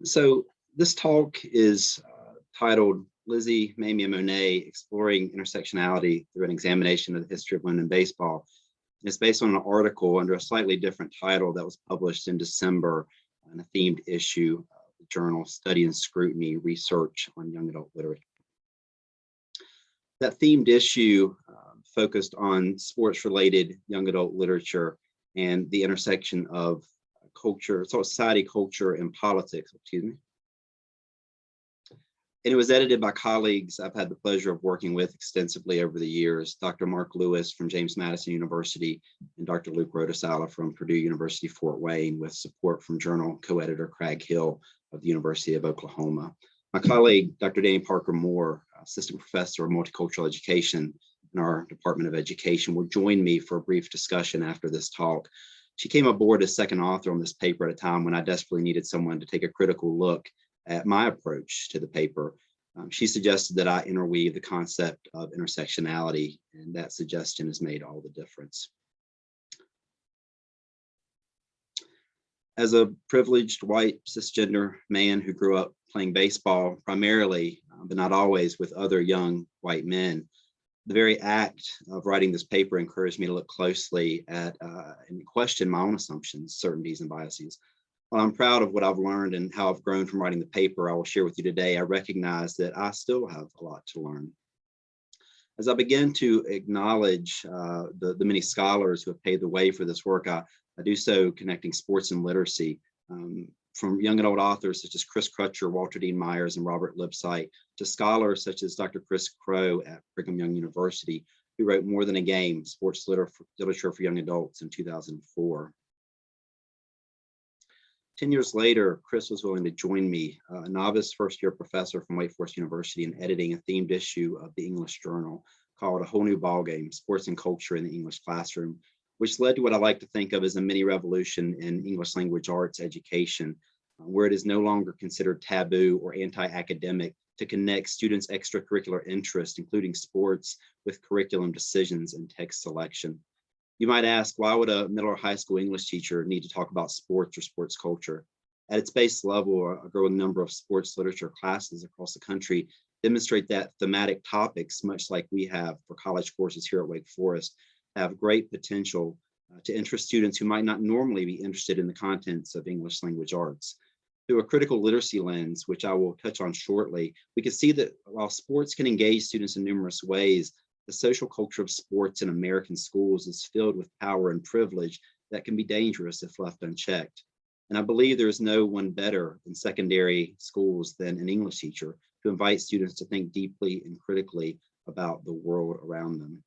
So this talk is titled Lizzie, Mamie, and Monet, Exploring Intersectionality Through an Examination of the History of Women in Baseball. It's based on an article under a slightly different title that was published in December in a themed issue of the journal Study and Scrutiny, Research on Young Adult Literature. That themed issue focused on sports-related young adult literature and the intersection of culture, society, culture, and politics, excuse me. And it was edited by colleagues I've had the pleasure of working with extensively over the years, Dr. Mark Lewis from James Madison University and Dr. Luke Rodesala from Purdue University, Fort Wayne, with support from journal co-editor Craig Hill of the University of Oklahoma. My colleague, Dr. Danny Parker Moore, assistant professor of multicultural education in our Department of Education, will join me for a brief discussion after this talk. She came aboard as second author on this paper at a time when I desperately needed someone to take a critical look at my approach to the paper. She suggested that I interweave the concept of intersectionality, and that suggestion has made all the difference. As a privileged white cisgender man who grew up playing baseball primarily, but not always, with other young white men, the very act of writing this paper encouraged me to look closely at and question my own assumptions, certainties, and biases. While I'm proud of what I've learned and how I've grown from writing the paper I will share with you today, I recognize that I still have a lot to learn. As I begin to acknowledge the many scholars who have paved the way for this work, I do so connecting sports and literacy, from young and old authors such as Chris Crutcher, Walter Dean Myers, and Robert Lipsyte, to scholars such as Dr. Chris Crow at Brigham Young University, who wrote More Than a Game, Sports Literature for Young Adults in 2004. 10 years later, Chris was willing to join me, a novice first-year professor from Wake Forest University, in editing a themed issue of the English Journal called A Whole New Ballgame, Sports and Culture in the English Classroom, which led to what I like to think of as a mini revolution in English language arts education, where it is no longer considered taboo or anti-academic to connect students' extracurricular interests, including sports, with curriculum decisions and text selection. You might ask, why would a middle or high school English teacher need to talk about sports or sports culture? At its base level, a growing number of sports literature classes across the country demonstrate that thematic topics, much like we have for college courses here at Wake Forest, have great potential to interest students who might not normally be interested in the contents of English language arts. Through a critical literacy lens, which I will touch on shortly, we can see that while sports can engage students in numerous ways, the social culture of sports in American schools is filled with power and privilege that can be dangerous if left unchecked. And I believe there is no one better in secondary schools than an English teacher to invite students to think deeply and critically about the world around them.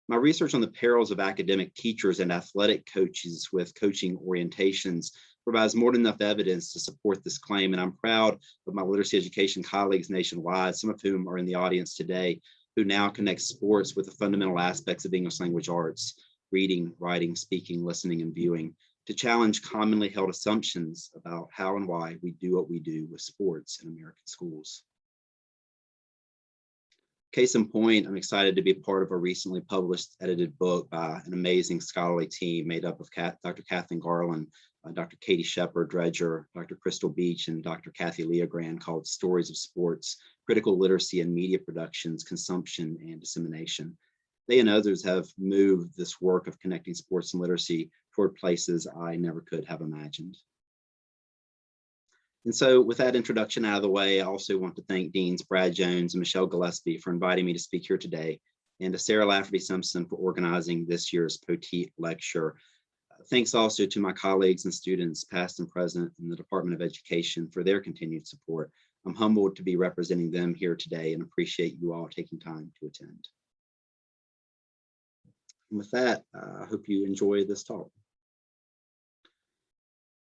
My research on the perils of academic teachers and athletic coaches with coaching orientations provides more than enough evidence to support this claim, and I'm proud of my literacy education colleagues nationwide, some of whom are in the audience today, who now connect sports with the fundamental aspects of English language arts, reading, writing, speaking, listening, and viewing, to challenge commonly held assumptions about how and why we do what we do with sports in American schools. Case in point, I'm excited to be part of a recently published edited book by an amazing scholarly team made up of Dr. Kathleen Garland, Dr. Katie Shepard Dredger, Dr. Crystal Beach, and Dr. Kathy Leogrand, called Stories of Sports, Critical Literacy in Media Productions, Consumption, and Dissemination. They and others have moved this work of connecting sports and literacy toward places I never could have imagined. And so with that introduction out of the way, I also want to thank Deans Brad Jones and Michelle Gillespie for inviting me to speak here today, and to Sarah Lafferty Simpson for organizing this year's Poteat lecture. Thanks also to my colleagues and students, past and present, in the Department of Education for their continued support. I'm humbled to be representing them here today and appreciate you all taking time to attend. And with that, I hope you enjoy this talk.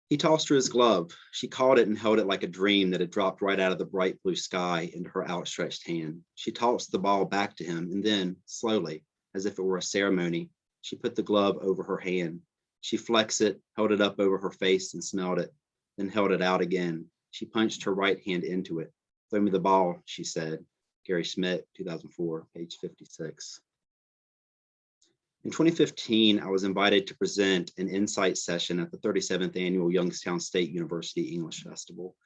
He tossed her his glove. She caught it and held it like a dream that had dropped right out of the bright blue sky into her outstretched hand. She tossed the ball back to him, and then, slowly, as if it were a ceremony, she put the glove over her hand. She flexed it, held it up over her face and smelled it, then held it out again. She punched her right hand into it. "Throw me the ball," she said. Gary Schmidt, 2004, page 56. In 2015, I was invited to present an insight session at the 37th Annual Youngstown State University English Festival.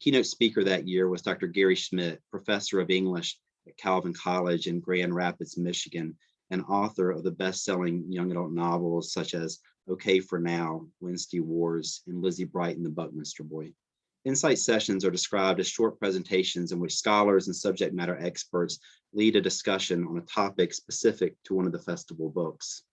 Keynote speaker that year was Dr. Gary Schmidt, professor of English at Calvin College in Grand Rapids, Michigan, and author of the best-selling young adult novels such as Okay for Now, Wednesday Wars, and Lizzie, Bryant and the Buckminster Boy. Insight sessions are described as short presentations in which scholars and subject matter experts lead a discussion on a topic specific to one of the festival books.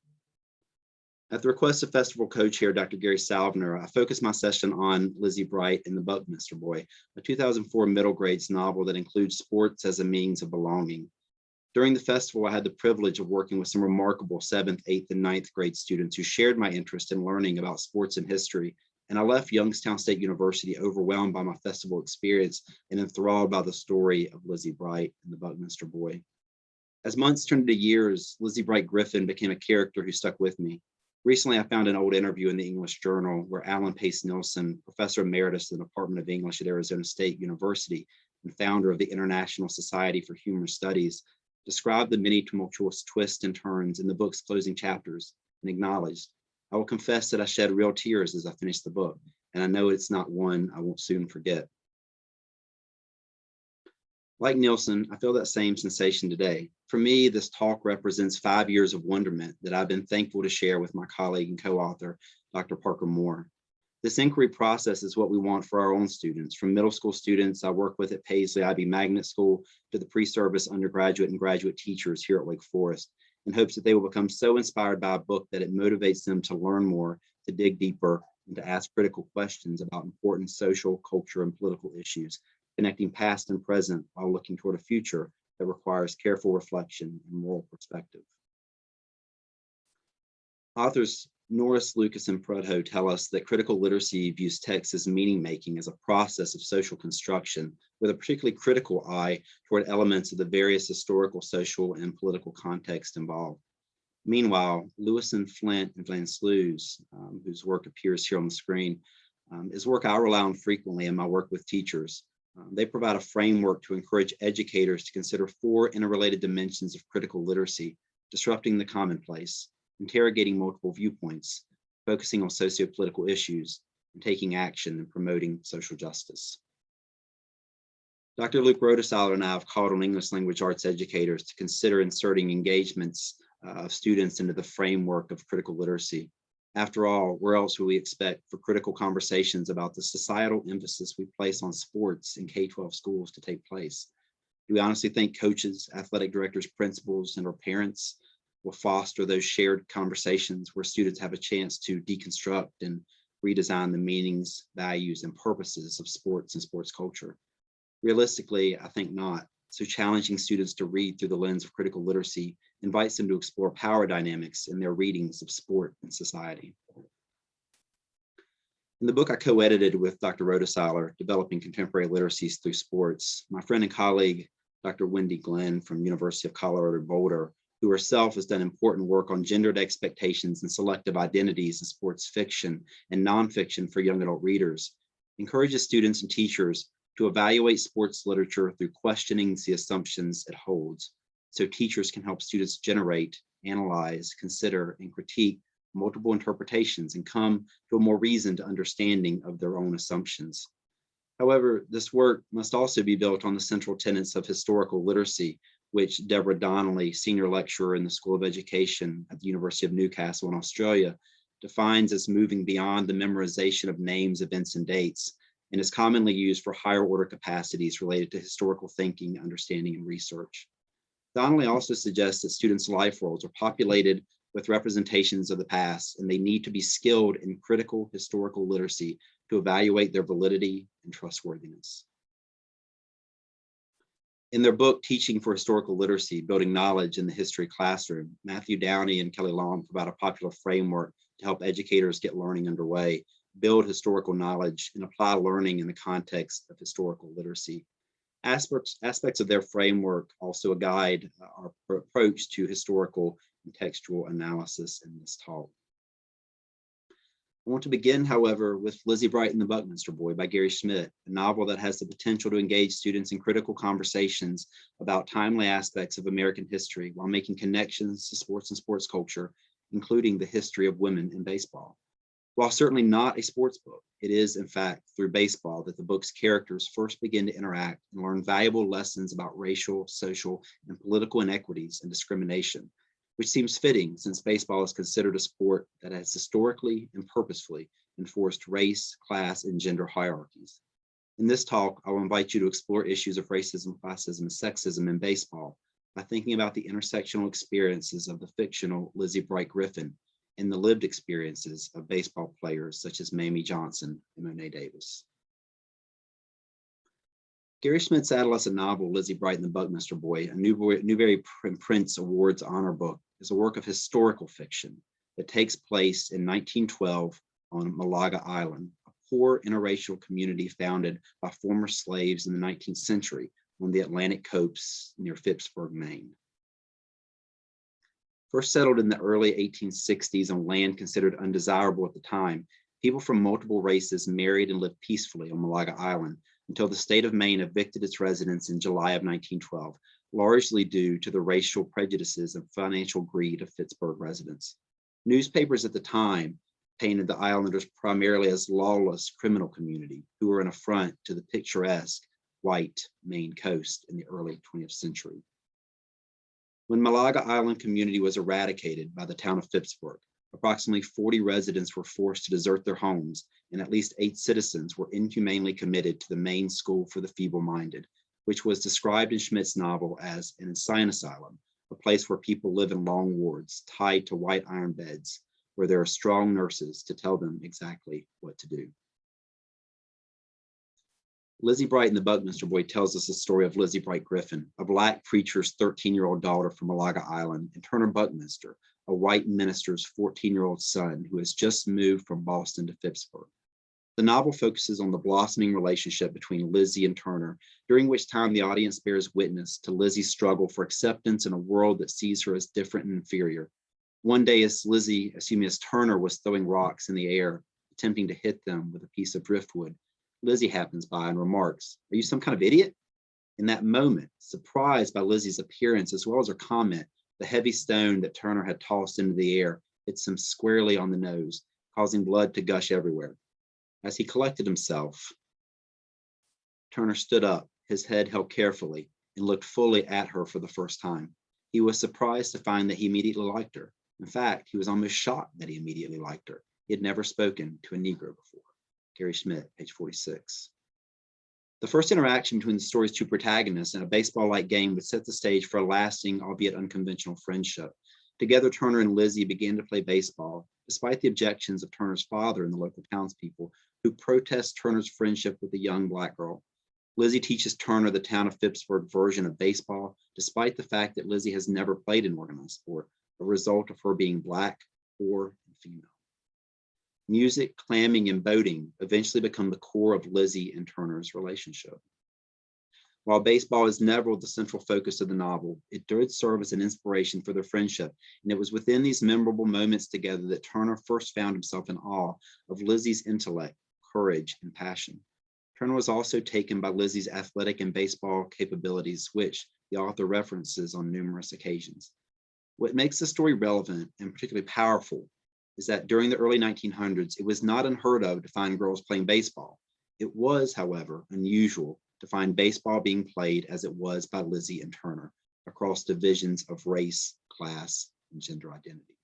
At the request of festival co-chair Dr. Gary Salvner, I focused my session on Lizzie, Bryant and the Buckminster Boy, a 2004 middle grades novel that includes sports as a means of belonging. During the festival, I had the privilege of working with some remarkable 7th, 8th, and 9th grade students who shared my interest in learning about sports and history, and I left Youngstown State University overwhelmed by my festival experience and enthralled by the story of Lizzie Bryant and the Buckminster Boy. As months turned into years, Lizzie Bryant Griffin became a character who stuck with me. Recently, I found an old interview in the English Journal where Alan Pace Nilsson, professor emeritus in the Department of English at Arizona State University and founder of the International Society for Humorous Studies, described the many tumultuous twists and turns in the book's closing chapters and acknowledged, "I will confess that I shed real tears as I finished the book, and I know it's not one I won't soon forget." Like Nielsen, I feel that same sensation today. For me, this talk represents 5 years of wonderment that I've been thankful to share with my colleague and co-author, Dr. Parker Moore. This inquiry process is what we want for our own students, from middle school students I work with at Paisley IB Magnet School to the pre-service undergraduate and graduate teachers here at Wake Forest, in hopes that they will become so inspired by a book that it motivates them to learn more, to dig deeper, and to ask critical questions about important social, culture, and political issues, connecting past and present while looking toward a future that requires careful reflection and moral perspective. Authors Norris, Lucas, and Prudhoe tell us that critical literacy views text as meaning-making as a process of social construction, with a particularly critical eye toward elements of the various historical, social, and political context involved. Meanwhile, Lewison, Flint, and Van Sluys, whose work appears here on the screen, is work I rely on frequently in my work with teachers. They provide a framework to encourage educators to consider 4 interrelated dimensions of critical literacy: disrupting the commonplace, interrogating multiple viewpoints, focusing on socio-political issues, and taking action and promoting social justice. Dr. Luke Rodeseiler and I have called on English language arts educators to consider inserting engagements of students into the framework of critical literacy. After all, where else would we expect for critical conversations about the societal emphasis we place on sports in K-12 schools to take place? Do we honestly think coaches, athletic directors, principals, and our parents will foster those shared conversations where students have a chance to deconstruct and redesign the meanings, values, and purposes of sports and sports culture? Realistically, I think not. So challenging students to read through the lens of critical literacy invites them to explore power dynamics in their readings of sport and society. In the book I co-edited with Dr. Rodeseiler, Developing Contemporary Literacies Through Sports, my friend and colleague, Dr. Wendy Glenn from University of Colorado Boulder, who herself has done important work on gendered expectations and selective identities in sports fiction and nonfiction for young adult readers, encourages students and teachers to evaluate sports literature through questioning the assumptions it holds, so teachers can help students generate, analyze, consider, and critique multiple interpretations and come to a more reasoned understanding of their own assumptions. However, this work must also be built on the central tenets of historical literacy, which Deborah Donnelly, senior lecturer in the School of Education at the University of Newcastle in Australia, defines as moving beyond the memorization of names, events, and dates, and is commonly used for higher order capacities related to historical thinking, understanding, and research. Donnelly also suggests that students' life roles are populated with representations of the past, and they need to be skilled in critical historical literacy to evaluate their validity and trustworthiness. In their book, Teaching for Historical Literacy, Building Knowledge in the History Classroom, Matthew Downey and Kelly Long provide a popular framework to help educators get learning underway, build historical knowledge, and apply learning in the context of historical literacy. Aspects of their framework also guide our approach to historical and textual analysis in this talk. I want to begin, however, with Lizzie Bryant and the Buckminster Boy by Gary Schmidt, a novel that has the potential to engage students in critical conversations about timely aspects of American history while making connections to sports and sports culture, including the history of women in baseball. While certainly not a sports book, it is, in fact, through baseball that the book's characters first begin to interact and learn valuable lessons about racial, social, and political inequities and discrimination, which seems fitting since baseball is considered a sport that has historically and purposefully enforced race, class, and gender hierarchies. In this talk, I will invite you to explore issues of racism, classism, and sexism in baseball by thinking about the intersectional experiences of the fictional Lizzie Bright Griffin and the lived experiences of baseball players such as Mamie Johnson and Monet Davis. Gary Schmidt's adolescent novel, Lizzie Bright and the Buckminster Boy, a Newbery Prince Awards honor book, is a work of historical fiction that takes place in 1912 on Malaga Island, a poor interracial community founded by former slaves in the 19th century on the Atlantic coast near Phippsburg, Maine. First settled in the early 1860s on land considered undesirable at the time, people from multiple races married and lived peacefully on Malaga Island until the state of Maine evicted its residents in July of 1912, largely due to the racial prejudices and financial greed of Phippsburg residents. Newspapers at the time painted the islanders primarily as lawless criminal community who were an affront to the picturesque white Maine coast in the early 20th century. When Malaga Island community was eradicated by the town of Phippsburg, approximately 40 residents were forced to desert their homes, and at least 8 citizens were inhumanely committed to the Maine School for the Feeble-Minded, which was described in Schmidt's novel as an insane asylum, a place where people live in long wards tied to white iron beds, where there are strong nurses to tell them exactly what to do. Lizzie Bright and the Buckminster Boy tells us the story of Lizzie Bright Griffin, a Black preacher's 13-year-old daughter from Malaga Island, and Turner Buckminster, a white minister's 14-year-old son who has just moved from Boston to Phippsburg. The novel focuses on the blossoming relationship between Lizzie and Turner, during which time the audience bears witness to Lizzie's struggle for acceptance in a world that sees her as different and inferior. One day, as Turner was throwing rocks in the air, attempting to hit them with a piece of driftwood, Lizzie happens by and remarks, "Are you some kind of idiot?" In that moment, surprised by Lizzie's appearance as well as her comment, the heavy stone that Turner had tossed into the air hits him squarely on the nose, causing blood to gush everywhere. As he collected himself, Turner stood up, his head held carefully, and looked fully at her for the first time. He was surprised to find that he immediately liked her. In fact, he was almost shocked that he immediately liked her. He had never spoken to a Negro before. Gary Schmidt, page 46. The first interaction between the story's two protagonists in a baseball-like game would set the stage for a lasting, albeit unconventional, friendship. Together, Turner and Lizzie began to play baseball, despite the objections of Turner's father and the local townspeople, who protest Turner's friendship with the young Black girl. Lizzie teaches Turner the town of Phippsburg version of baseball, despite the fact that Lizzie has never played an organized sport, a result of her being Black, poor, and female. Music, clamming, and boating eventually become the core of Lizzie and Turner's relationship. While baseball is never the central focus of the novel, it did serve as an inspiration for their friendship, and it was within these memorable moments together that Turner first found himself in awe of Lizzie's intellect, courage, and passion. Turner was also taken by Lizzie's athletic and baseball capabilities, which the author references on numerous occasions. What makes the story relevant and particularly powerful is that during the early 1900s, it was not unheard of to find girls playing baseball. It was, however, unusual to find baseball being played as it was by Lizzie and Turner across divisions of race, class, and gender identity.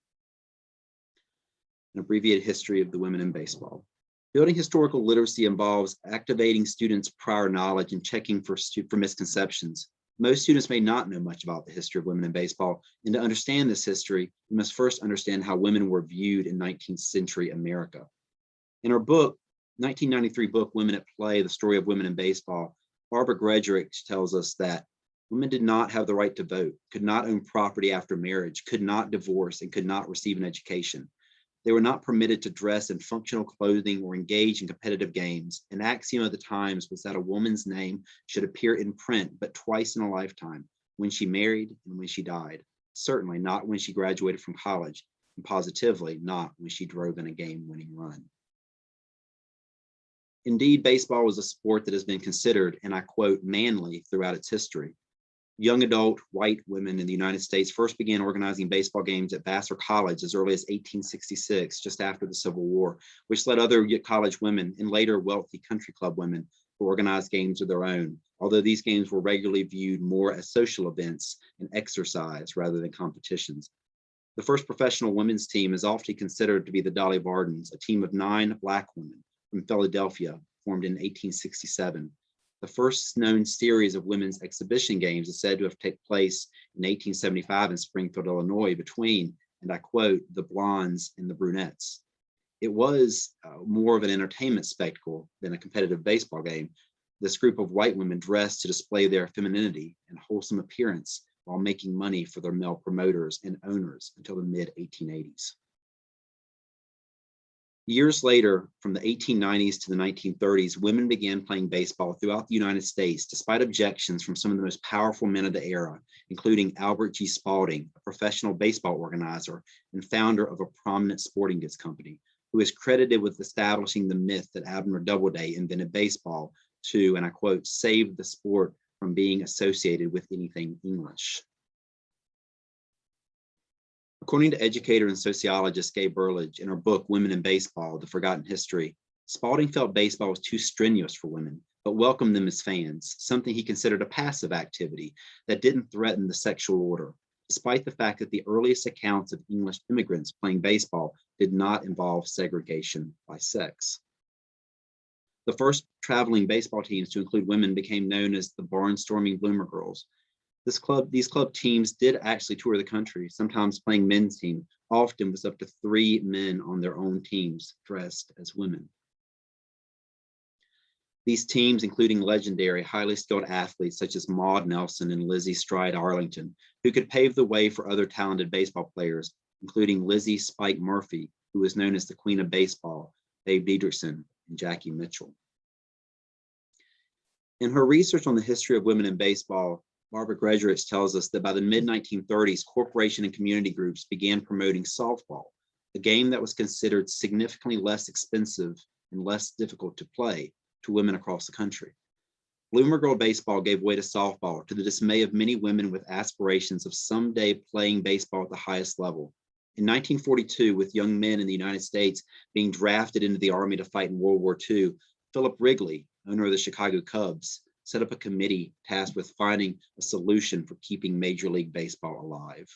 An abbreviated history of the women in baseball. Building historical literacy involves activating students' prior knowledge and checking for misconceptions. Most students may not know much about the history of women in baseball, and to understand this history, you must first understand how women were viewed in 19th century America. In her book, 1993 book, Women at Play, The Story of Women in Baseball, Barbara Grederick tells us that women did not have the right to vote, could not own property after marriage, could not divorce, and could not receive an education. They were not permitted to dress in functional clothing or engage in competitive games. An axiom of the times was that a woman's name should appear in print but twice in a lifetime, when she married and when she died. Certainly not when she graduated from college, and positively not when she drove in a game-winning run. Indeed, baseball was a sport that has been considered, and I quote, manly throughout its history. Young adult white women in the United States first began organizing baseball games at Vassar College as early as 1866, just after the Civil War, which led other college women and later wealthy country club women to organize games of their own, although these games were regularly viewed more as social events and exercise rather than competitions. The first professional women's team is often considered to be the Dolly Vardens, a team of 9 Black women from Philadelphia, formed in 1867. The first known series of women's exhibition games is said to have taken place in 1875 in Springfield, Illinois, between, and I quote, the blondes and the brunettes. It was more of an entertainment spectacle than a competitive baseball game. This group of white women dressed to display their femininity and wholesome appearance while making money for their male promoters and owners until the mid-1880s. Years later, from the 1890s to the 1930s, women began playing baseball throughout the United States, despite objections from some of the most powerful men of the era, including Albert G. Spalding, a professional baseball organizer and founder of a prominent sporting goods company, who is credited with establishing the myth that Abner Doubleday invented baseball to, and I quote, save the sport from being associated with anything English. According to educator and sociologist Gay Burlage in her book, Women in Baseball, The Forgotten History, Spalding felt baseball was too strenuous for women, but welcomed them as fans, something he considered a passive activity that didn't threaten the sexual order, despite the fact that the earliest accounts of English immigrants playing baseball did not involve segregation by sex. The first traveling baseball teams to include women became known as the Barnstorming Bloomer Girls. These club teams did actually tour the country, sometimes playing men's teams, often with up to 3 men on their own teams dressed as women. These teams, including legendary, highly skilled athletes such as Maud Nelson and Lizzie Stride Arlington, who could pave the way for other talented baseball players, including Lizzie Spike Murphy, who was known as the Queen of Baseball, Babe Didrikson, and Jackie Mitchell. In her research on the history of women in baseball, Barbara Gregorich tells us that by the mid-1930s, corporation and community groups began promoting softball, a game that was considered significantly less expensive and less difficult to play to women across the country. Bloomer Girl baseball gave way to softball, to the dismay of many women with aspirations of someday playing baseball at the highest level. In 1942, with young men in the United States being drafted into the Army to fight in World War II, Philip Wrigley, owner of the Chicago Cubs, set up a committee tasked with finding a solution for keeping Major League Baseball alive.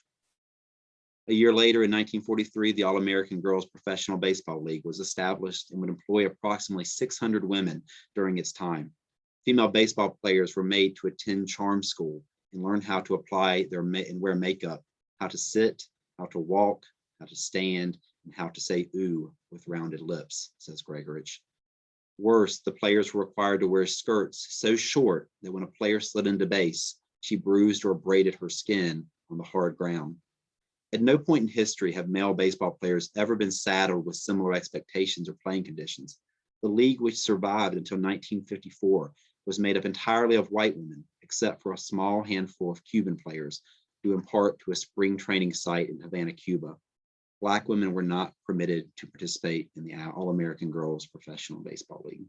A year later, in 1943, the All-American Girls Professional Baseball League was established and would employ approximately 600 women during its time. Female baseball players were made to attend charm school and learn how to apply and wear makeup, how to sit, how to walk, how to stand, and how to say ooh with rounded lips, says Gregorich. Worse, the players were required to wear skirts so short that when a player slid into base, she bruised or abraded her skin on the hard ground. At no point in history have male baseball players ever been saddled with similar expectations or playing conditions. The league, which survived until 1954, was made up entirely of white women, except for a small handful of Cuban players, due in part to a spring training site in Havana, Cuba. Black women were not permitted to participate in the All-American Girls Professional Baseball League.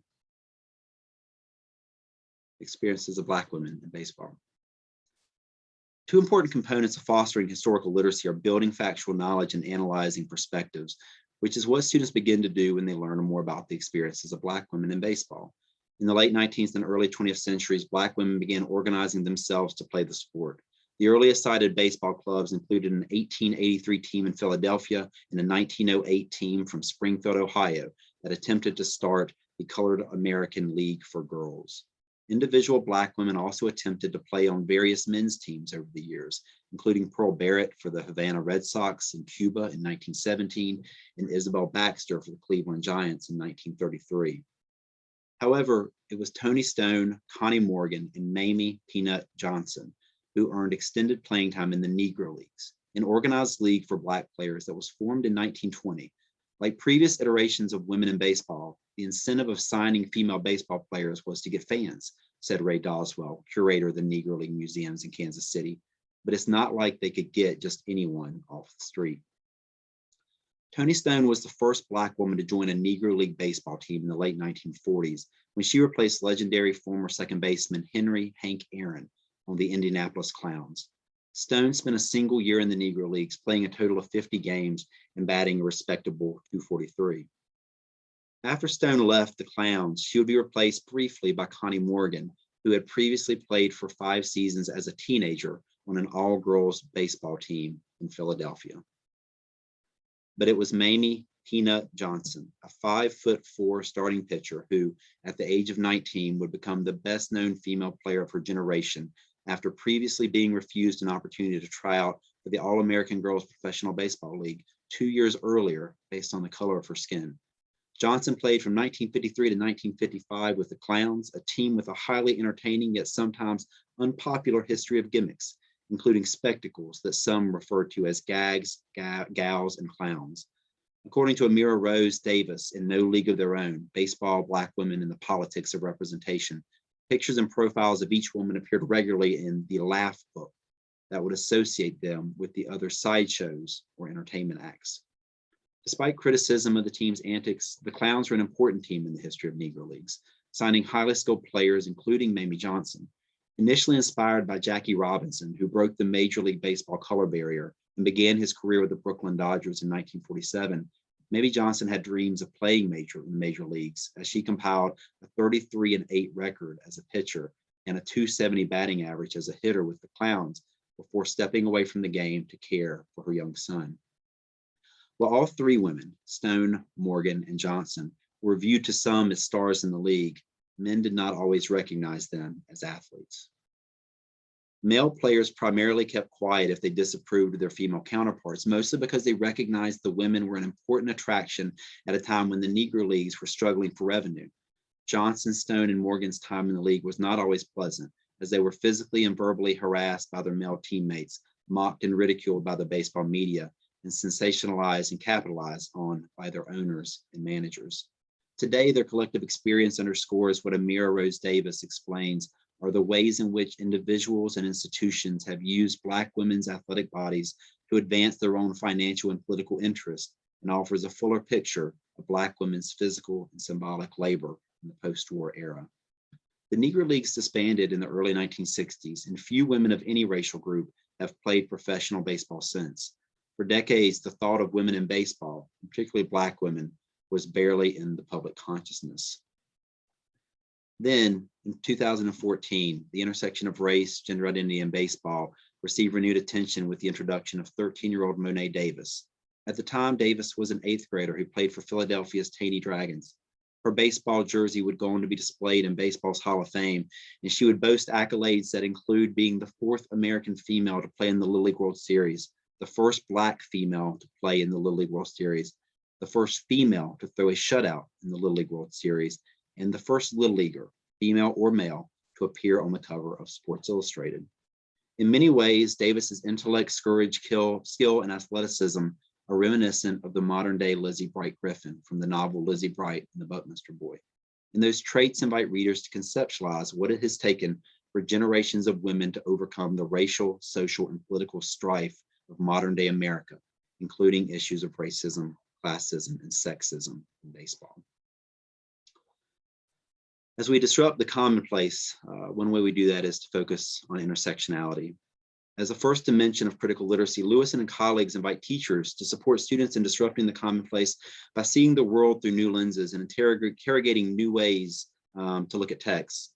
Experiences of Black women in baseball. Two important components of fostering historical literacy are building factual knowledge and analyzing perspectives, which is what students begin to do when they learn more about the experiences of Black women in baseball. In the late 19th and early 20th centuries, Black women began organizing themselves to play the sport. The earliest cited baseball clubs included an 1883 team in Philadelphia and a 1908 team from Springfield, Ohio, that attempted to start the Colored American League for Girls. Individual Black women also attempted to play on various men's teams over the years, including Pearl Barrett for the Havana Red Sox in Cuba in 1917 and Isabel Baxter for the Cleveland Giants in 1933. However, it was Tony Stone, Connie Morgan, and Mamie Peanut Johnson who earned extended playing time in the Negro Leagues, an organized league for Black players that was formed in 1920. Like previous iterations of women in baseball, the incentive of signing female baseball players was to get fans, said Ray Doswell, curator of the Negro League museums in Kansas City. But it's not like they could get just anyone off the street. Toni Stone was the first Black woman to join a Negro League baseball team in the late 1940s, when she replaced legendary former second baseman Henry Hank Aaron on the Indianapolis Clowns. Stone spent a single year in the Negro Leagues, playing a total of 50 games and batting a respectable .243. After Stone left the Clowns, she would be replaced briefly by Connie Morgan, who had previously played for 5 seasons as a teenager on an all-girls baseball team in Philadelphia. But it was Mamie Peanut Johnson, a 5'4" starting pitcher who, at the age of 19, would become the best-known female player of her generation after previously being refused an opportunity to try out for the All-American Girls Professional Baseball League 2 years earlier based on the color of her skin. Johnson played from 1953 to 1955 with the Clowns, a team with a highly entertaining yet sometimes unpopular history of gimmicks, including spectacles that some refer to as gags, gals, and clowns. According to Amira Rose Davis in No League of Their Own, Baseball, Black Women, and the Politics of Representation, pictures and profiles of each woman appeared regularly in the Laugh book that would associate them with the other sideshows or entertainment acts. Despite criticism of the team's antics, the Clowns were an important team in the history of Negro Leagues, signing highly skilled players, including Mamie Johnson. Initially inspired by Jackie Robinson, who broke the Major League Baseball color barrier and began his career with the Brooklyn Dodgers in 1947, Mamie Johnson had dreams of playing in the major leagues, as she compiled a 33-8 record as a pitcher and a .270 batting average as a hitter with the Clowns before stepping away from the game to care for her young son. While all 3 women, Stone, Morgan, and Johnson, were viewed to some as stars in the league, men did not always recognize them as athletes. Male players primarily kept quiet if they disapproved of their female counterparts, mostly because they recognized the women were an important attraction at a time when the Negro Leagues were struggling for revenue. Johnson, Stone, and Morgan's time in the league was not always pleasant, as they were physically and verbally harassed by their male teammates, mocked and ridiculed by the baseball media, and sensationalized and capitalized on by their owners and managers. Today, their collective experience underscores what Amira Rose Davis explains are the ways in which individuals and institutions have used Black women's athletic bodies to advance their own financial and political interests, and offers a fuller picture of Black women's physical and symbolic labor in the post-war era. The Negro Leagues disbanded in the early 1960s, and few women of any racial group have played professional baseball since. For decades, the thought of women in baseball, particularly Black women, was barely in the public consciousness. Then, in 2014, the intersection of race, gender identity, and baseball received renewed attention with the introduction of 13-year-old Monet Davis. At the time, Davis was an 8th grader who played for Philadelphia's Taney Dragons. Her baseball jersey would go on to be displayed in baseball's Hall of Fame, and she would boast accolades that include being the 4th American female to play in the Little League World Series, the first Black female to play in the Little League World Series, the first female to throw a shutout in the Little League World Series, and the first Little Leaguer, female or male, to appear on the cover of Sports Illustrated. In many ways, Davis's intellect, courage, skill, and athleticism are reminiscent of the modern-day Lizzie Bright Griffin from the novel Lizzie Bright and the Buckminster Boy. And those traits invite readers to conceptualize what it has taken for generations of women to overcome the racial, social, and political strife of modern-day America, including issues of racism, classism, and sexism in baseball. As we disrupt the commonplace, one way we do that is to focus on intersectionality. As a first dimension of critical literacy, Lewison and colleagues invite teachers to support students in disrupting the commonplace by seeing the world through new lenses and interrogating new ways to look at texts.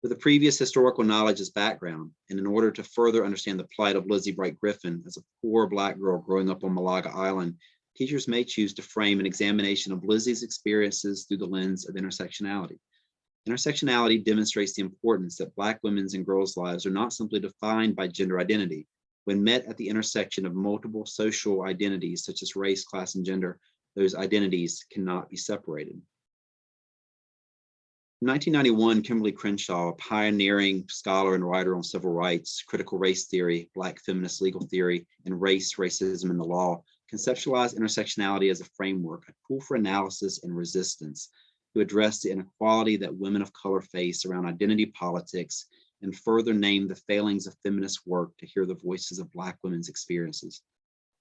With the previous historical knowledge as background, and in order to further understand the plight of Lizzie Bright Griffin as a poor Black girl growing up on Malaga Island, teachers may choose to frame an examination of Lizzie's experiences through the lens of intersectionality. Intersectionality demonstrates the importance that Black women's and girls' lives are not simply defined by gender identity. When met at the intersection of multiple social identities, such as race, class, and gender, those identities cannot be separated. In 1991, Kimberly Crenshaw, a pioneering scholar and writer on civil rights, critical race theory, Black feminist legal theory, and race, racism, and the law, conceptualized intersectionality as a framework, a tool for analysis and resistance to address the inequality that women of color face around identity politics, and further name the failings of feminist work to hear the voices of Black women's experiences.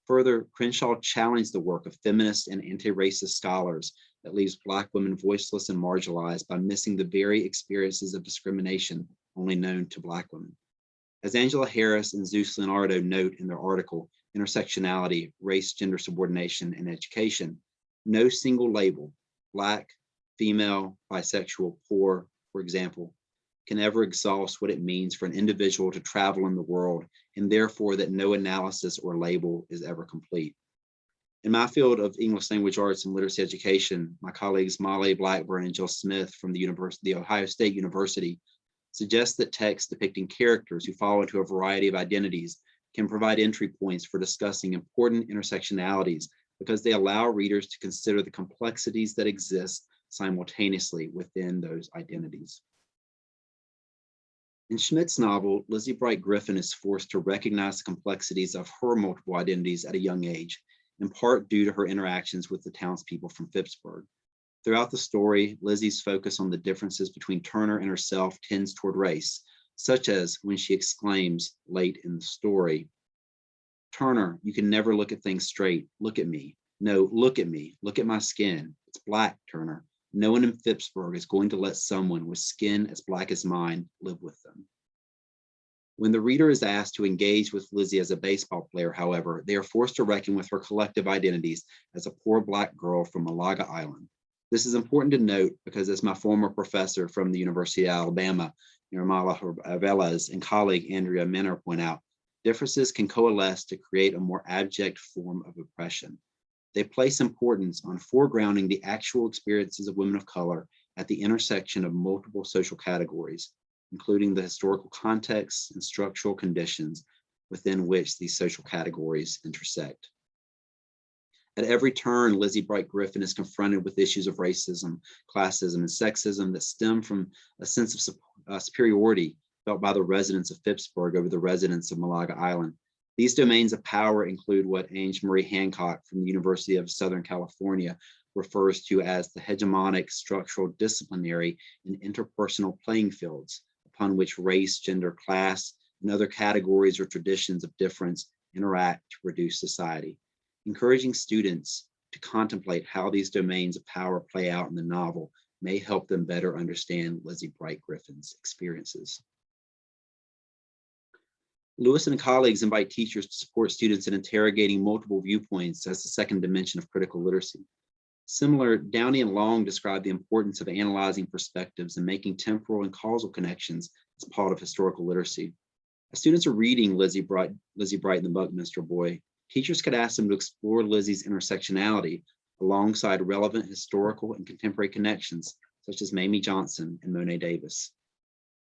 Further, Crenshaw challenged the work of feminist and anti-racist scholars that leaves Black women voiceless and marginalized by missing the very experiences of discrimination only known to Black women. As Angela Harris and Zeus Leonardo note in their article, Intersectionality, Race, Gender Subordination, and Education, no single label, Black, female, bisexual, poor, for example, can ever exhaust what it means for an individual to travel in the world, and therefore that no analysis or label is ever complete. In my field of English language arts and literacy education, my colleagues Molly Blackburn and Jill Smith from the Ohio State University suggest that texts depicting characters who fall into a variety of identities can provide entry points for discussing important intersectionalities because they allow readers to consider the complexities that exist simultaneously within those identities. In Schmidt's novel, Lizzie Bright Griffin is forced to recognize the complexities of her multiple identities at a young age, in part due to her interactions with the townspeople from Phippsburg. Throughout the story, Lizzie's focus on the differences between Turner and herself tends toward race, such as when she exclaims late in the story, "Turner, you can never look at things straight. Look at me. No, look at me. Look at my skin. It's black, Turner. No one in Phippsburg is going to let someone with skin as black as mine live with them." When the reader is asked to engage with Lizzie as a baseball player, however, they are forced to reckon with her collective identities as a poor black girl from Malaga Island. This is important to note because, as my former professor from the University of Alabama, Nirmala Velez, and colleague Andrea Minner point out, differences can coalesce to create a more abject form of oppression. They place importance on foregrounding the actual experiences of women of color at the intersection of multiple social categories, including the historical contexts and structural conditions within which these social categories intersect. At every turn, Lizzie Bright Griffin is confronted with issues of racism, classism, and sexism that stem from a sense of superiority felt by the residents of Phippsburg over the residents of Malaga Island. These domains of power include what Ange Marie Hancock from the University of Southern California refers to as the hegemonic structural disciplinary and interpersonal playing fields, upon which race, gender, class, and other categories or traditions of difference interact to produce society. Encouraging students to contemplate how these domains of power play out in the novel may help them better understand Lizzie Bright Griffin's experiences. Lewis and colleagues invite teachers to support students in interrogating multiple viewpoints as the second dimension of critical literacy. Similar, Downey and Long describe the importance of analyzing perspectives and making temporal and causal connections as part of historical literacy. As students are reading Lizzie Bright and the Buckminster Boy, teachers could ask them to explore Lizzie's intersectionality alongside relevant historical and contemporary connections, such as Mamie Johnson and Monet Davis.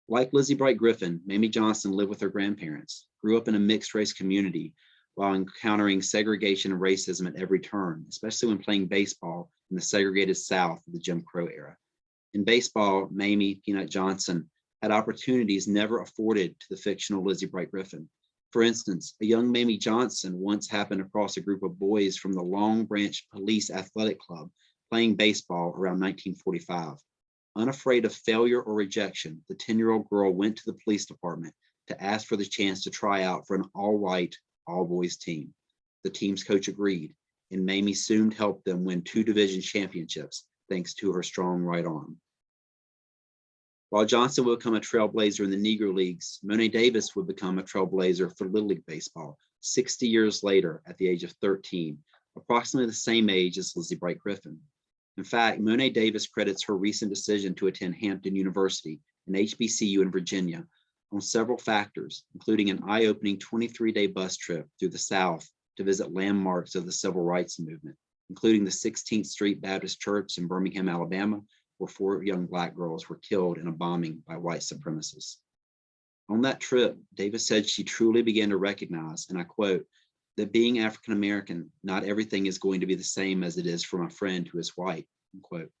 Like Lizzie Bright Griffin, Mamie Johnson lived with her grandparents, grew up in a mixed race community while encountering segregation and racism at every turn, especially when playing baseball in the segregated South of the Jim Crow era. In baseball, Mamie Peanut Johnson had opportunities never afforded to the fictional Lizzie Bright Griffin. For instance, a young Mamie Johnson once happened across a group of boys from the Long Branch Police Athletic Club playing baseball around 1945. Unafraid of failure or rejection, the 10-year-old girl went to the police department to ask for the chance to try out for an all-white, all-boys team. The team's coach agreed, and Mamie soon helped them win 2 division championships thanks to her strong right arm. While Johnson would become a trailblazer in the Negro Leagues, Monet Davis would become a trailblazer for Little League Baseball 60 years later at the age of 13, approximately the same age as Lizzie Bright Griffin. In fact, Monet Davis credits her recent decision to attend Hampton University, an HBCU in Virginia, on several factors, including an eye-opening 23-day bus trip through the South to visit landmarks of the civil rights movement, including the 16th Street Baptist Church in Birmingham, Alabama, where 4 young Black girls were killed in a bombing by white supremacists. On that trip, Davis said she truly began to recognize, and I quote, that being African American, not everything is going to be the same as it is for my friend who is white, unquote.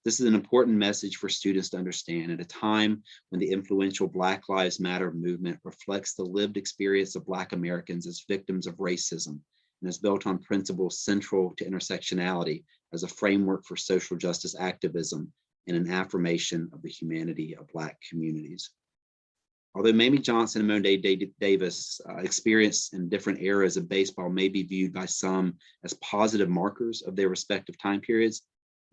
This is an important message for students to understand at a time when the influential Black Lives Matter movement reflects the lived experience of Black Americans as victims of racism and is built on principles central to intersectionality as a framework for social justice activism and an affirmation of the humanity of Black communities. Although Mamie Johnson and Monet Davis experience in different eras of baseball may be viewed by some as positive markers of their respective time periods,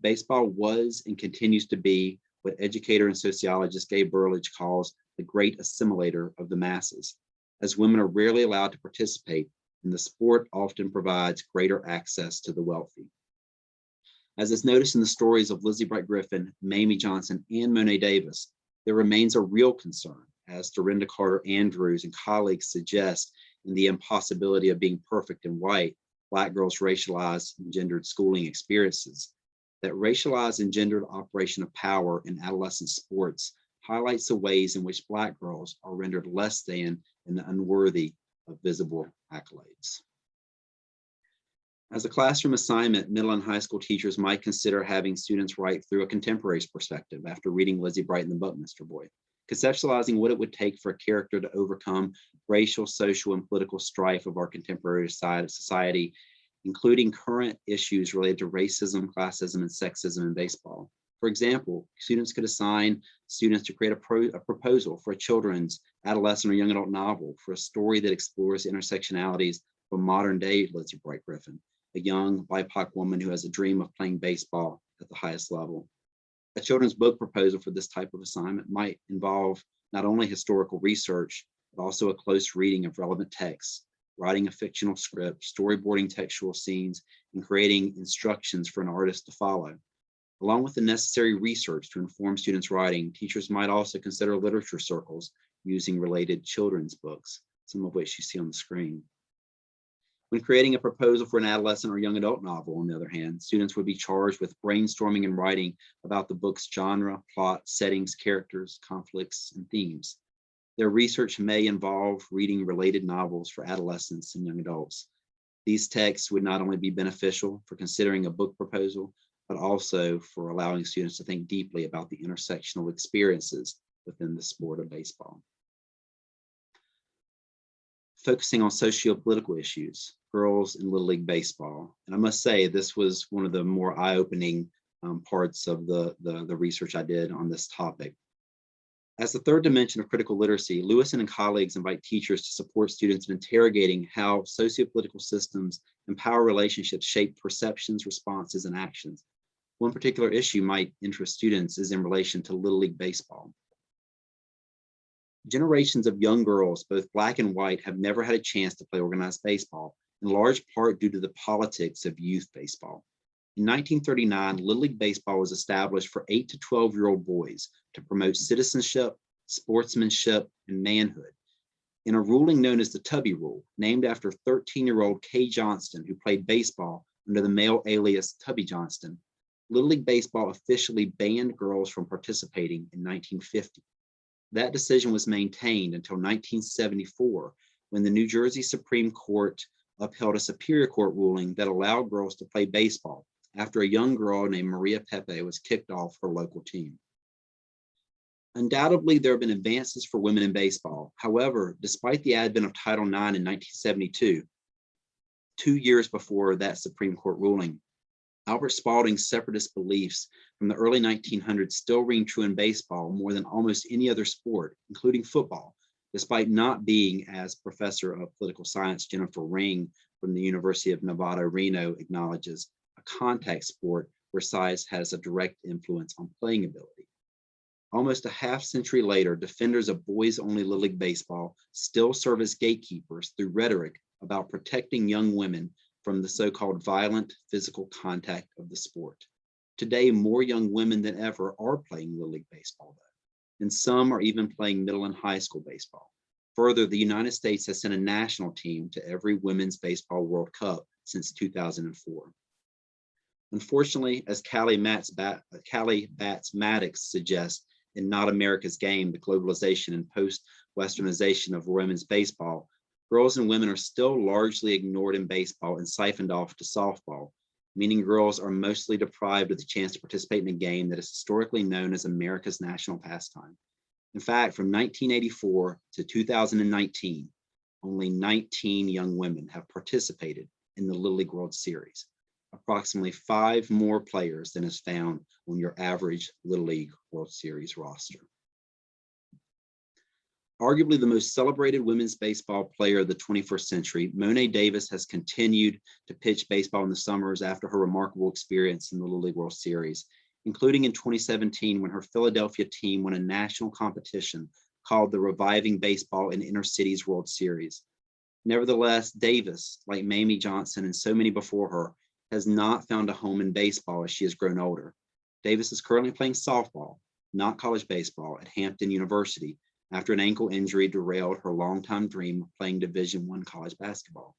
baseball was and continues to be what educator and sociologist Gabe Burlage calls the great assimilator of the masses. As women are rarely allowed to participate, and the sport often provides greater access to the wealthy. As is noticed in the stories of Lizzie Bright Griffin, Mamie Johnson, and Monet Davis, there remains a real concern, as Dorinda Carter Andrews and colleagues suggest, in the impossibility of being perfect and white, Black girls' racialized and gendered schooling experiences. That racialized and gendered operation of power in adolescent sports highlights the ways in which Black girls are rendered less than and unworthy of visible accolades. As a classroom assignment, middle and high school teachers might consider having students write through a contemporary's perspective after reading Lizzie Bright and the Buckminster Boy, conceptualizing what it would take for a character to overcome racial, social, and political strife of our contemporary side of society, including current issues related to racism, classism, and sexism in baseball. For example, students could assign students to create a proposal for a children's, adolescent, or young adult novel for a story that explores the intersectionalities of modern-day Lizzie Bright Griffin, a young BIPOC woman who has a dream of playing baseball at the highest level. A children's book proposal for this type of assignment might involve not only historical research, but also a close reading of relevant texts, writing a fictional script, storyboarding textual scenes, and creating instructions for an artist to follow. Along with the necessary research to inform students' writing, teachers might also consider literature circles using related children's books, some of which you see on the screen. When creating a proposal for an adolescent or young adult novel, on the other hand, students would be charged with brainstorming and writing about the book's genre, plot, settings, characters, conflicts, and themes. Their research may involve reading related novels for adolescents and young adults. These texts would not only be beneficial for considering a book proposal, but also for allowing students to think deeply about the intersectional experiences within the sport of baseball. Focusing on socio-political issues, girls in Little League Baseball. And I must say, this was one of the more eye-opening parts of the research I did on this topic. As the third dimension of critical literacy, Lewison and colleagues invite teachers to support students in interrogating how socio-political systems and power relationships shape perceptions, responses, and actions. One particular issue might interest students is in relation to Little League Baseball. Generations of young girls, both Black and white, have never had a chance to play organized baseball, in large part due to the politics of youth baseball. In 1939, Little League Baseball was established for 8 to 12-year-old boys to promote citizenship, sportsmanship, and manhood. In a ruling known as the Tubby Rule, named after 13-year-old Kay Johnston, who played baseball under the male alias Tubby Johnston, Little League Baseball officially banned girls from participating in 1950. That decision was maintained until 1974, when the New Jersey Supreme Court upheld a Superior Court ruling that allowed girls to play baseball after a young girl named Maria Pepe was kicked off her local team. Undoubtedly, there have been advances for women in baseball. However, despite the advent of Title IX in 1972, 2 years before that Supreme Court ruling, Albert Spalding's separatist beliefs from the early 1900s still ring true in baseball more than almost any other sport, including football, despite not being, as Professor of Political Science Jennifer Ring from the University of Nevada, Reno acknowledges, a contact sport where size has a direct influence on playing ability. Almost a half century later, defenders of boys-only Little League Baseball still serve as gatekeepers through rhetoric about protecting young women from the so-called violent physical contact of the sport. Today, more young women than ever are playing Little League Baseball, though, and some are even playing middle and high school baseball. Further, the United States has sent a national team to every Women's Baseball World Cup since 2004. Unfortunately, as Callie Batts-Maddox suggests in Not America's Game, the globalization and post-westernization of women's baseball, girls and women are still largely ignored in baseball and siphoned off to softball, meaning girls are mostly deprived of the chance to participate in a game that is historically known as America's national pastime. In fact, from 1984 to 2019, only 19 young women have participated in the Little League World Series, approximately 5 more players than is found on your average Little League World Series roster. Arguably the most celebrated women's baseball player of the 21st century, Monet Davis has continued to pitch baseball in the summers after her remarkable experience in the Little League World Series, including in 2017 when her Philadelphia team won a national competition called the Reviving Baseball in Inner Cities World Series. Nevertheless, Davis, like Mamie Johnson and so many before her, has not found a home in baseball as she has grown older. Davis is currently playing softball, not college baseball, at Hampton University after an ankle injury derailed her longtime dream of playing Division I college basketball.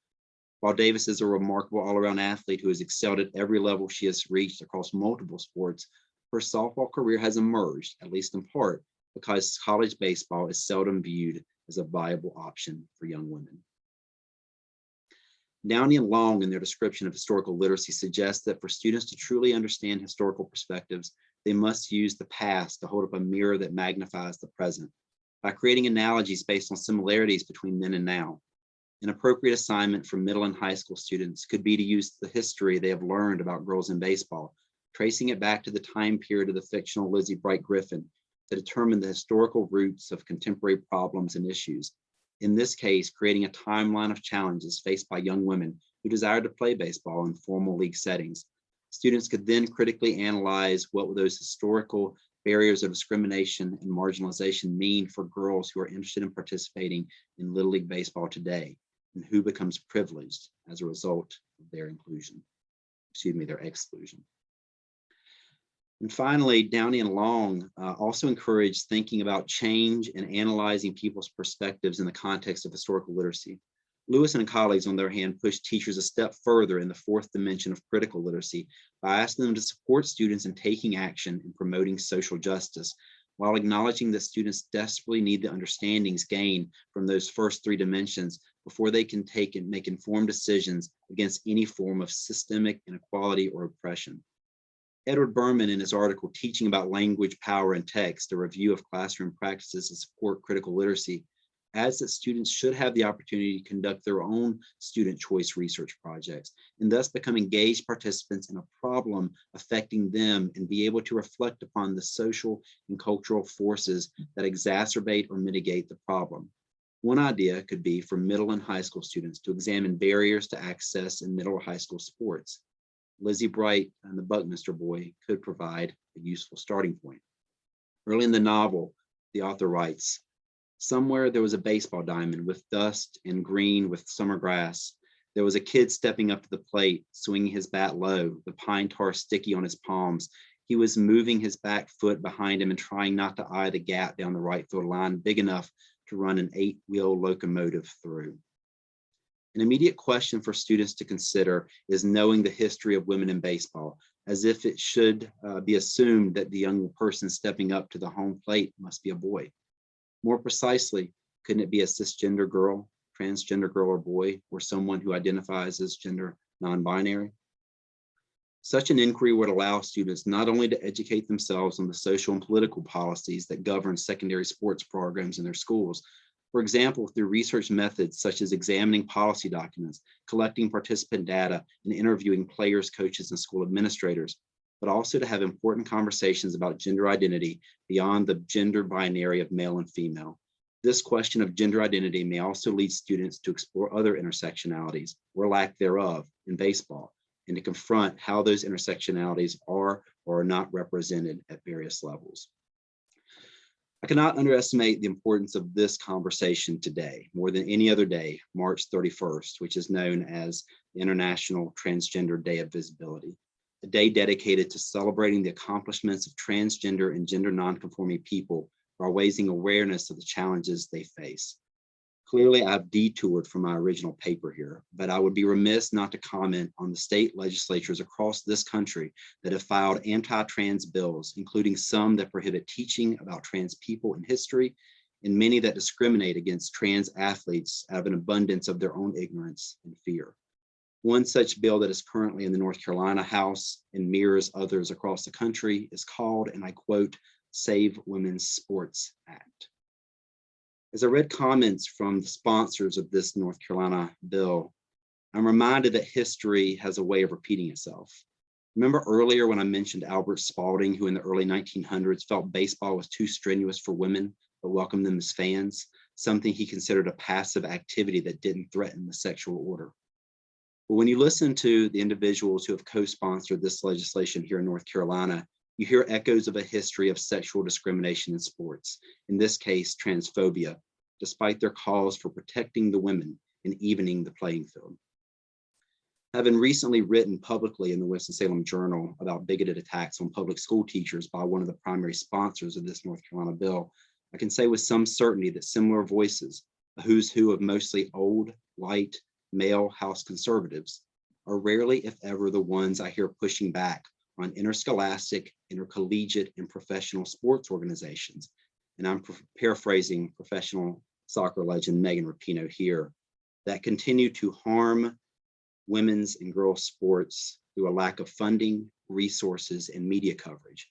While Davis is a remarkable all-around athlete who has excelled at every level she has reached across multiple sports, her softball career has emerged, at least in part, because college baseball is seldom viewed as a viable option for young women. Downey and Long, in their description of historical literacy, suggest that for students to truly understand historical perspectives, they must use the past to hold up a mirror that magnifies the present by creating analogies based on similarities between then and now. An appropriate assignment for middle and high school students could be to use the history they have learned about girls in baseball, tracing it back to the time period of the fictional Lizzie Bright Griffin, to determine the historical roots of contemporary problems and issues. In this case, creating a timeline of challenges faced by young women who desire to play baseball in formal league settings. Students could then critically analyze what those historical barriers of discrimination and marginalization mean for girls who are interested in participating in Little League Baseball today, and who becomes privileged as a result of their their exclusion. And finally, Downey and Long also encourage thinking about change and analyzing people's perspectives in the context of historical literacy. Lewis and colleagues, on their hand, push teachers a step further in the fourth dimension of critical literacy by asking them to support students in taking action and promoting social justice, while acknowledging that students desperately need the understandings gained from those first three dimensions before they can take and make informed decisions against any form of systemic inequality or oppression. Edward Berman, in his article, Teaching About Language, Power, and Text, a review of classroom practices to support critical literacy, adds that students should have the opportunity to conduct their own student choice research projects and thus become engaged participants in a problem affecting them and be able to reflect upon the social and cultural forces that exacerbate or mitigate the problem. One idea could be for middle and high school students to examine barriers to access in middle or high school sports. Lizzie Bright and the Buckminster Boy could provide a useful starting point. Early in the novel, the author writes, "Somewhere there was a baseball diamond with dust and green with summer grass. There was a kid stepping up to the plate, swinging his bat low, the pine tar sticky on his palms. He was moving his back foot behind him and trying not to eye the gap down the right field line big enough to run an 8-wheel locomotive through." An immediate question for students to consider is knowing the history of women in baseball, as if it should be assumed that the young person stepping up to the home plate must be a boy. More precisely, couldn't it be a cisgender girl, transgender girl or boy, or someone who identifies as gender non-binary? Such an inquiry would allow students not only to educate themselves on the social and political policies that govern secondary sports programs in their schools, for example, through research methods such as examining policy documents, collecting participant data, and interviewing players, coaches, and school administrators, but also to have important conversations about gender identity beyond the gender binary of male and female. This question of gender identity may also lead students to explore other intersectionalities, or lack thereof, in baseball, and to confront how those intersectionalities are or are not represented at various levels. I cannot underestimate the importance of this conversation today, more than any other day, March 31st, which is known as the International Transgender Day of Visibility, a day dedicated to celebrating the accomplishments of transgender and gender nonconforming people while raising awareness of the challenges they face. Clearly, I've detoured from my original paper here, but I would be remiss not to comment on the state legislatures across this country that have filed anti-trans bills, including some that prohibit teaching about trans people in history, and many that discriminate against trans athletes out of an abundance of their own ignorance and fear. One such bill that is currently in the North Carolina House and mirrors others across the country is called, and I quote, Save Women's Sports Act. As I read comments from the sponsors of this North Carolina bill, I'm reminded that history has a way of repeating itself. Remember earlier when I mentioned Albert Spalding, who in the early 1900s felt baseball was too strenuous for women, but welcomed them as fans, something he considered a passive activity that didn't threaten the sexual order. But when you listen to the individuals who have co-sponsored this legislation here in North Carolina, You hear echoes of a history of sexual discrimination in sports, in this case, transphobia, despite their calls for protecting the women and evening the playing field. Having recently written publicly in the Winston-Salem Journal about bigoted attacks on public school teachers by one of the primary sponsors of this North Carolina bill, I can say with some certainty that similar voices, a who's who of mostly old, white, male House conservatives, are rarely, if ever, the ones I hear pushing back on interscholastic, intercollegiate, and professional sports organizations. And I'm paraphrasing professional soccer legend Megan Rapinoe here, that continue to harm women's and girls' sports through a lack of funding, resources, and media coverage,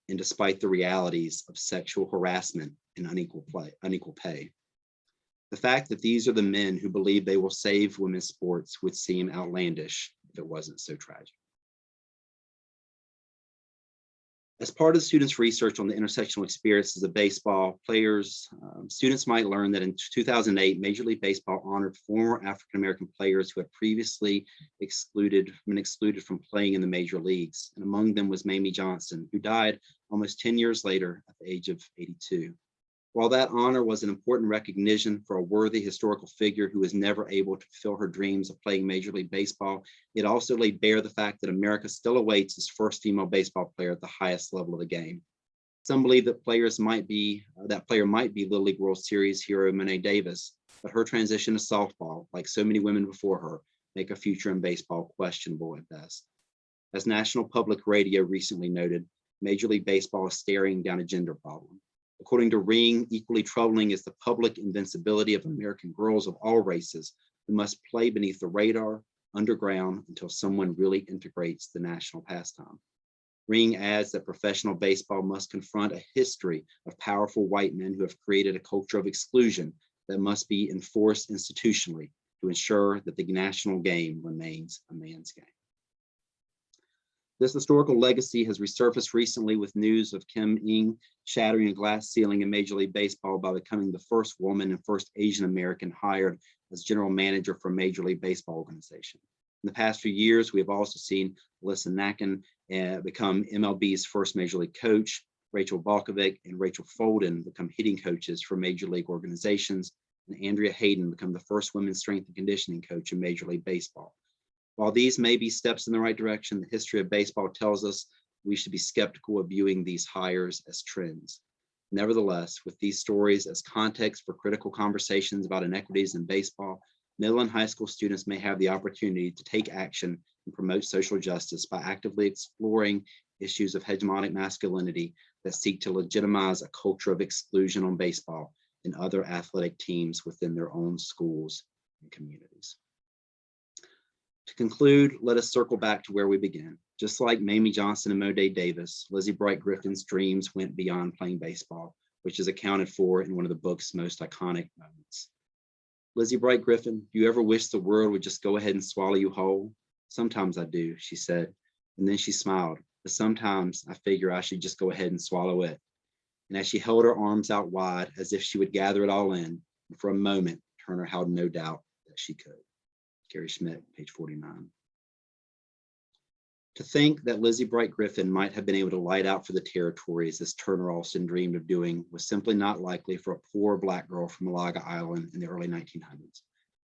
and despite the realities of sexual harassment and unequal pay. The fact that these are the men who believe they will save women's sports would seem outlandish if it wasn't so tragic. As part of the students' research on the intersectional experiences of baseball players, students might learn that in 2008, Major League Baseball honored former African-American players who had previously been excluded from playing in the major leagues. And among them was Mamie Johnson, who died almost 10 years later at the age of 82. While that honor was an important recognition for a worthy historical figure who was never able to fulfill her dreams of playing Major League Baseball, it also laid bare the fact that America still awaits its first female baseball player at the highest level of the game. Some believe that player might be Little League World Series hero Monet Davis, but her transition to softball, like so many women before her, make a future in baseball questionable at best. As National Public Radio recently noted, Major League Baseball is staring down a gender problem. According to Ring, equally troubling is the public invincibility of American girls of all races who must play beneath the radar, underground, until someone really integrates the national pastime. Ring adds that professional baseball must confront a history of powerful white men who have created a culture of exclusion that must be enforced institutionally to ensure that the national game remains a man's game. This historical legacy has resurfaced recently with news of Kim Ng shattering a glass ceiling in Major League Baseball by becoming the first woman and first Asian American hired as general manager for a Major League Baseball organization. In the past few years, we have also seen Alyssa Nakken become MLB's first Major League coach, Rachel Balkovic and Rachel Folden become hitting coaches for Major League organizations, and Andrea Hayden become the first women's strength and conditioning coach in Major League Baseball. While these may be steps in the right direction, the history of baseball tells us we should be skeptical of viewing these hires as trends. Nevertheless, with these stories as context for critical conversations about inequities in baseball, middle and high school students may have the opportunity to take action and promote social justice by actively exploring issues of hegemonic masculinity that seek to legitimize a culture of exclusion on baseball and other athletic teams within their own schools and communities. To conclude, let us circle back to where we began. Just like Mamie Johnson and Monet Davis, Lizzie Bright Griffin's dreams went beyond playing baseball, which is accounted for in one of the book's most iconic moments. Lizzie Bright Griffin, do you ever wish the world would just go ahead and swallow you whole? Sometimes I do, she said, and then she smiled, but sometimes I figure I should just go ahead and swallow it. And as she held her arms out wide as if she would gather it all in, and for a moment, Turner had no doubt that she could. Gary Schmidt, page 49. To think that Lizzie Bright Griffin might have been able to light out for the territories as Turner Alston dreamed of doing was simply not likely for a poor Black girl from Malaga Island in the early 1900s.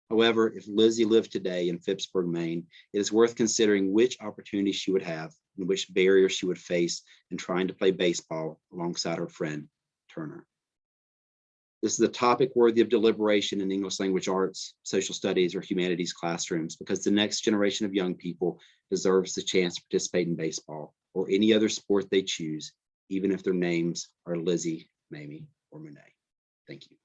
However, if Lizzie lived today in Phippsburg, Maine, it is worth considering which opportunities she would have and which barriers she would face in trying to play baseball alongside her friend, Turner. This is a topic worthy of deliberation in English language arts, social studies, or humanities classrooms, because the next generation of young people deserves the chance to participate in baseball or any other sport they choose, even if their names are Lizzie, Mamie, or Monet. Thank you.